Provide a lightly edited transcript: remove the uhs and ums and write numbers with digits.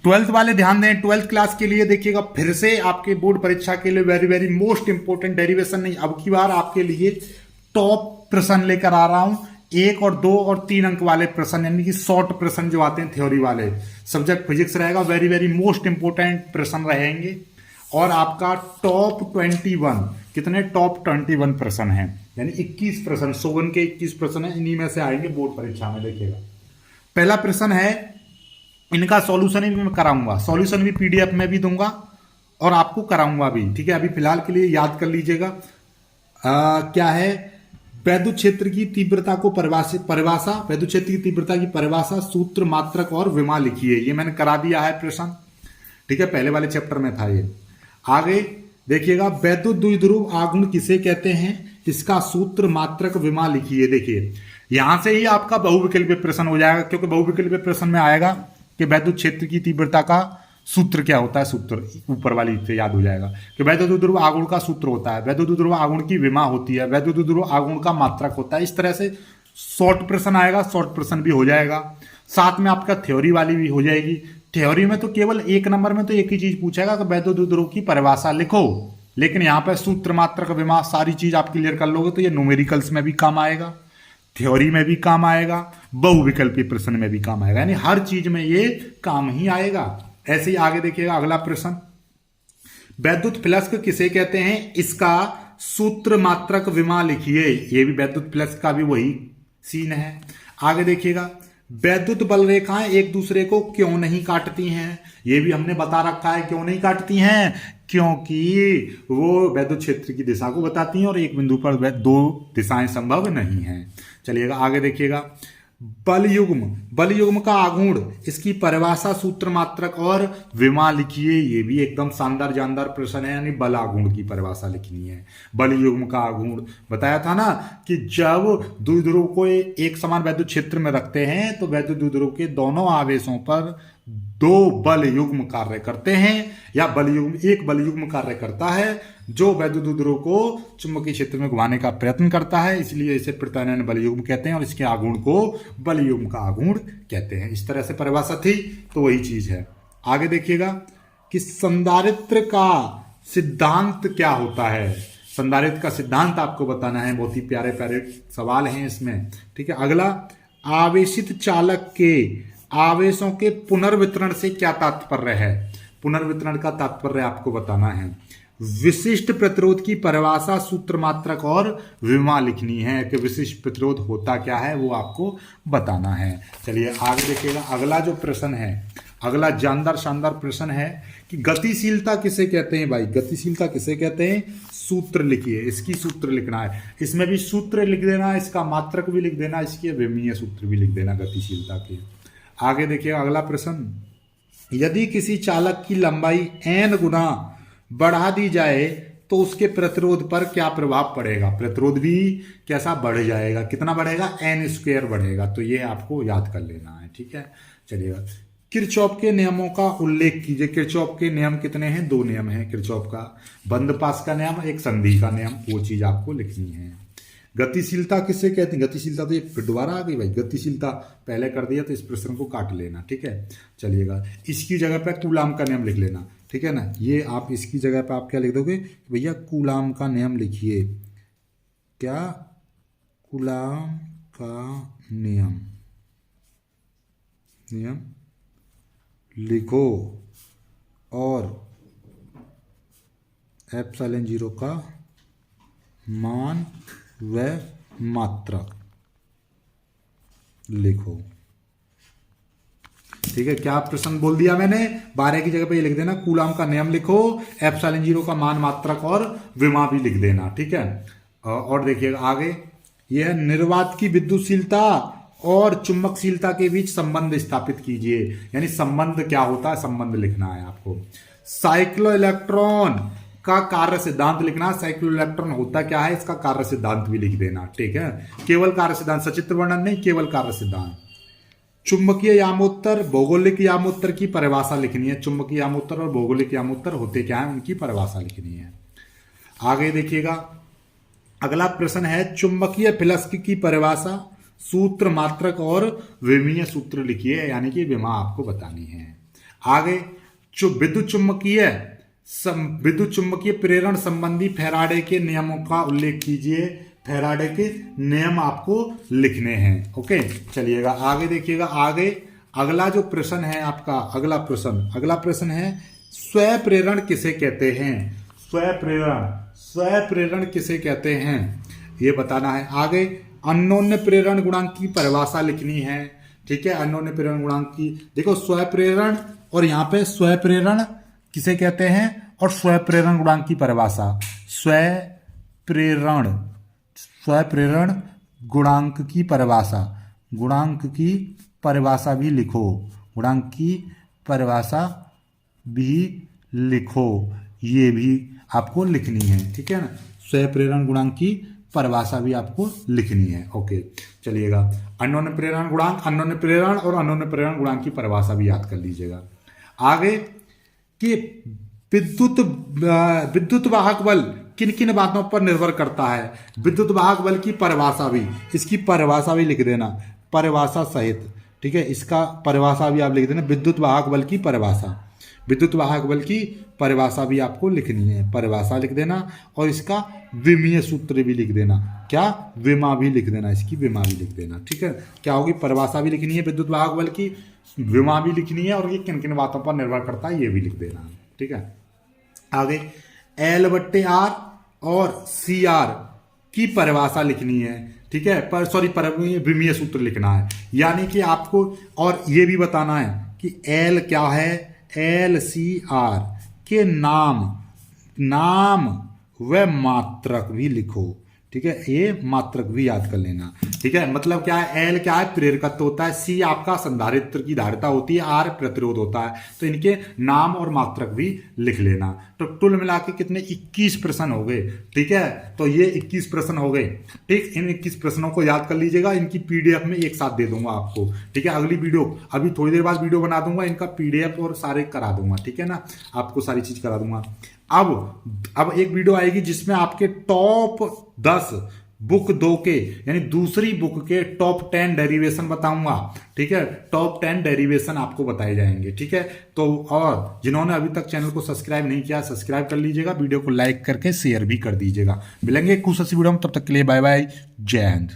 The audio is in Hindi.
ट्वेल्थ वाले ध्यान दें, ट्वेल्थ क्लास के लिए देखिएगा फिर से आपके बोर्ड परीक्षा के लिए very very most important derivation नहीं, अब की बार आपके लिए टॉप प्रश्न लेकर आ रहा हूं। 1 और 2 और 3 अंक वाले प्रश्न, यानी कि शॉर्ट प्रश्न जो आते हैं थ्योरी वाले, सब्जेक्ट फिजिक्स रहेगा, वेरी वेरी मोस्ट इंपोर्टेंट प्रश्न रहेंगे। और आपका टॉप 21, कितने टॉप 21 प्रश्न हैं, यानी 21 प्रश्न, 100 के 21 प्रश्न है, इन्हीं में से आएंगे बोर्ड परीक्षा में। देखिएगा पहला प्रश्न है, इनका सॉल्यूशन भी मैं कराऊंगा, सॉल्यूशन भी पीडीएफ में भी दूंगा और आपको कराऊंगा भी, ठीक है। अभी फिलहाल के लिए याद कर लीजिएगा। क्या है, वैद्युत क्षेत्र की तीव्रता को परिभाषा, वैद्युत क्षेत्र की तीव्रता की परिभाषा, सूत्र, मात्रक और विमा लिखिए। ये मैंने करा दिया है प्रश्न, ठीक है, पहले वाले चैप्टर में था ये। आगे देखिएगा, वैद्युत द्विध्रुव आघूर्ण किसे कहते हैं, इसका सूत्र, मात्रक, विमा लिखिए। देखिए यहां से ही आपका बहुविकल्पीय प्रश्न हो जाएगा, क्योंकि बहुविकल्पीय प्रश्न में आएगा कि वैद्युत क्षेत्र की तीव्रता का सूत्र क्या होता है, सूत्र ऊपर वाली से याद हो जाएगा कि वैद्युत द्विध्रुव आघूर्ण का सूत्र होता है, वैद्युत द्विध्रुव आघूर्ण की विमा होती है, वैद्युत द्विध्रुव आघूर्ण का मात्रक होता है। इस तरह से शॉर्ट प्रश्न आएगा, शॉर्ट प्रश्न भी हो जाएगा, साथ में आपका थ्योरी वाली भी हो जाएगी। थ्योरी में तो केवल 1 नंबर में तो एक ही चीज पूछेगा कि वैद्युत द्विध्रुव की परिभाषा लिखो, लेकिन यहाँ पे सूत्र, मात्रक, विमा सारी चीज आप क्लियर कर लोगे तो ये न्यूमेरिकल्स में भी काम आएगा, थ्योरी में भी काम आएगा, बहुविकल्पीय प्रश्न में भी काम आएगा, यानी हर चीज में ये काम ही आएगा। ऐसे ही आगे देखिएगा अगला प्रश्न, वैद्युत फ्लक्स किसे कहते हैं, इसका सूत्र, मात्रक, विमा लिखिए। ये भी वैद्युत फ्लक्स का भी वही सीन है। आगे देखिएगा, वैद्युत बल रेखाएं एक दूसरे को क्यों नहीं काटती हैं, ये भी हमने बता रखा है क्यों नहीं काटती हैं, क्योंकि वो वैद्युत क्षेत्र की दिशा को बताती हैं और एक बिंदु पर 2 दिशाएं संभव नहीं हैं। चलिएगा आगे देखिएगा, बल युग्म का आघूर्ण, इसकी परिभाषा, सूत्र, मात्रक और विमा लिखिए। ये भी एकदम शानदार जानदार प्रश्न है, यानी बल आघूर्ण की परिभाषा लिखनी है। बल युग्म का आघूर्ण बताया था ना कि जब द्विध्रुव को एक समान वैद्युत क्षेत्र में रखते हैं तो वैद्युत द्विध्रुव के दोनों आवेशों पर 2 बल युग्म कार्य करते हैं, या एक बल युग्म कार्य करता है जो वैद्युत द्विध्रुव को चुंबकीय क्षेत्र में घुमाने का प्रयत्न करता है, इसलिए इसे प्रत्यानयन बल युग्म कहते हैं और इसके आघूर्ण को बल युग्म का आघूर्ण कहते हैं। इस तरह से परिभाषा थी, तो वही चीज है। आगे देखिएगा कि संधारित्र का सिद्धांत क्या होता है, संधारित्र का सिद्धांत आपको बताना है, बहुत ही प्यारे प्यारे सवाल हैं इसमें, ठीक है। अगला, आवेशित चालक के आवेशों के पुनर्वितरण से क्या तात्पर्य है, पुनर्वितरण का तात्पर्य आपको बताना है। विशिष्ट प्रतिरोध की परिभाषा, सूत्र, मात्रक और विमा लिखनी है कि विशिष्ट प्रतिरोध होता क्या है वो आपको बताना है। चलिए आगे देखिएगा, अगला जो प्रश्न है, अगला जानदार शानदार प्रश्न है कि गतिशीलता किसे कहते हैं भाई, गतिशीलता किसे कहते हैं, सूत्र लिखिए। इसकी सूत्र लिखना है, इसमें भी सूत्र लिख देना, इसका मात्रक भी लिख देना, इसके विमीय सूत्र भी लिख देना गतिशीलता के। आगे देखिए अगला प्रश्न, यदि किसी चालक की लंबाई n गुना बढ़ा दी जाए तो उसके प्रतिरोध पर क्या प्रभाव पड़ेगा, प्रतिरोध भी कैसा बढ़ जाएगा, कितना बढ़ेगा, n² बढ़ेगा। तो ये आपको याद कर लेना है, ठीक है। चलिएगा, किरचॉफ के नियमों का उल्लेख कीजिए। किरचॉफ के नियम कितने हैं, 2 नियम हैं किरचॉफ का, बंद पास का नियम, एक संधि का नियम, वो चीज आपको लिखनी है। गतिशीलता किसे कहते हैं, गतिशीलता तो ये फिर दोबारा आ गई भाई, गतिशीलता पहले कर दिया तो इस प्रश्न को काट लेना, ठीक है। चलिएगा, इसकी जगह पे कूलाम का नियम लिख लेना, ठीक है ना। ये आप इसकी जगह पे आप क्या लिख दोगे भैया, कूलाम का नियम लिखिए। क्या, कूलाम का नियम लिखो और एप्सिलॉन 0 का मान व मात्रक लिखो, ठीक है। क्या प्रश्न बोल दिया मैंने, 12 की जगह पे ये लिख देना, कूलाम का नियम लिखो, एप्सिलॉन 0 का मान, मात्रक और विमा भी लिख देना, ठीक है। और देखिएगा आगे, यह है निर्वात की विद्युतशीलता और चुंबकशीलता के बीच संबंध स्थापित कीजिए, यानी संबंध क्या होता है, संबंध लिखना है आपको। साइक्लो इलेक्ट्रॉन का कार्य सिद्धांत लिखना, साइक्लो इलेक्ट्रॉन होता क्या है, इसका कार्य सिद्धांत भी लिख देना, ठीक है। केवल कार्य सिद्धांत, सचित्र वर्णन नहीं, केवल कार्य सिद्धांत। चुंबकीय यामोत्तर, भौगोलिक यामोत्तर की परिभाषा लिखनी है, चुंबकीय यामोत्तर और भौगोलिक यामोत्तर होते क्या है, उनकी परिभाषा लिखनी है। आगे देखिएगा, अगला प्रश्न है, चुंबकीय फ्लक्स की परिभाषा, सूत्र, मात्रक और विमीय सूत्र लिखिए, यानी कि विमा आपको बतानी है। आगे विद्युत चुम्बकीय प्रेरण संबंधी फैराडे के नियमों का उल्लेख कीजिए। फैराडे के नियम आपको लिखने हैं। ओके, चलिएगा आगे देखिएगा। आगे अगला जो प्रश्न है आपका, अगला प्रश्न है स्वप्रेरण किसे कहते हैं? स्वप्रेरण किसे कहते हैं ये बताना है। आगे अन्योन्य प्रेरण गुणांक की परिभाषा लिखनी है। ठीक है, अन्योन्य प्रेरण गुणांक की, देखो स्वप्रेरण और यहाँ पे स्वप्रेरण किसे कहते हैं और स्वप्रेरण गुणांक की परिभाषा। स्वप्रेरण गुणांक की परिभाषा भी लिखो। गुणांक की परिभाषा भी लिखो, ये भी आपको लिखनी है। ठीक है ना, स्वप्रेरण गुणांक की परिभाषा भी आपको लिखनी है। ओके, चलिएगा अन्योन्य प्रेरण गुणांक, अन्योन्य प्रेरण और अन्योन्य प्रेरण गुणांक की परिभाषा भी याद कर लीजिएगा। आगे कि विद्युत वाहक बल किन किन बातों पर निर्भर करता है? विद्युत वाहक बल की परिभाषा भी, इसकी परिभाषा भी लिख देना, परिभाषा सहित। ठीक है, इसका परिभाषा भी आप लिख देना, विद्युत वाहक बल की परिभाषा। विद्युत वाहक बल की परिभाषा भी आपको लिखनी है, परिभाषा लिख देना और इसका विमीय सूत्र भी लिख देना। क्या? विमा भी लिख देना, इसकी विमा भी लिख देना। ठीक है, क्या होगी? परिभाषा भी लिखनी है विद्युत वाहक बल की, विमा भी लिखनी है और ये किन किन बातों पर निर्भर करता है ये भी लिख देना। ठीक है, आगे L/R और CR की परिभाषा लिखनी है। ठीक है, विमीय सूत्र लिखना है, यानी कि आपको और ये भी बताना है कि L क्या है, LCR के नाम व मात्रक भी लिखो। ठीक है, ये मात्रक भी याद कर लेना। ठीक है, मतलब क्या है, L क्या है, प्रेरकत्व होता है, C आपका संधारित्र की धारिता होती है, R प्रतिरोध होता है। तो इनके नाम और मात्रक भी लिख लेना। तो कुल मिला के कितने 21 प्रश्न हो गए। ठीक है, तो ये 21 प्रश्न हो गए। ठीक, इन 21 प्रश्नों को याद कर लीजिएगा, इनकी PDF में एक साथ दे दूंगा आपको। ठीक है, अगली वीडियो अभी थोड़ी देर बाद वीडियो बना दूंगा, इनका PDF और सारे करा दूंगा। ठीक है ना, आपको सारी चीज करा दूंगा। अब एक वीडियो आएगी जिसमें आपके टॉप 10 बुक 2 के, यानी दूसरी बुक के टॉप 10 डेरिवेशन बताऊंगा। ठीक है, टॉप 10 डेरिवेशन आपको बताए जाएंगे। ठीक है, तो और जिन्होंने अभी तक चैनल को सब्सक्राइब नहीं किया, सब्सक्राइब कर लीजिएगा, वीडियो को लाइक करके शेयर भी कर दीजिएगा। मिलेंगे कुछ ऐसी वीडियो में, तब तक के लिए बाय बाय, जय हिंद।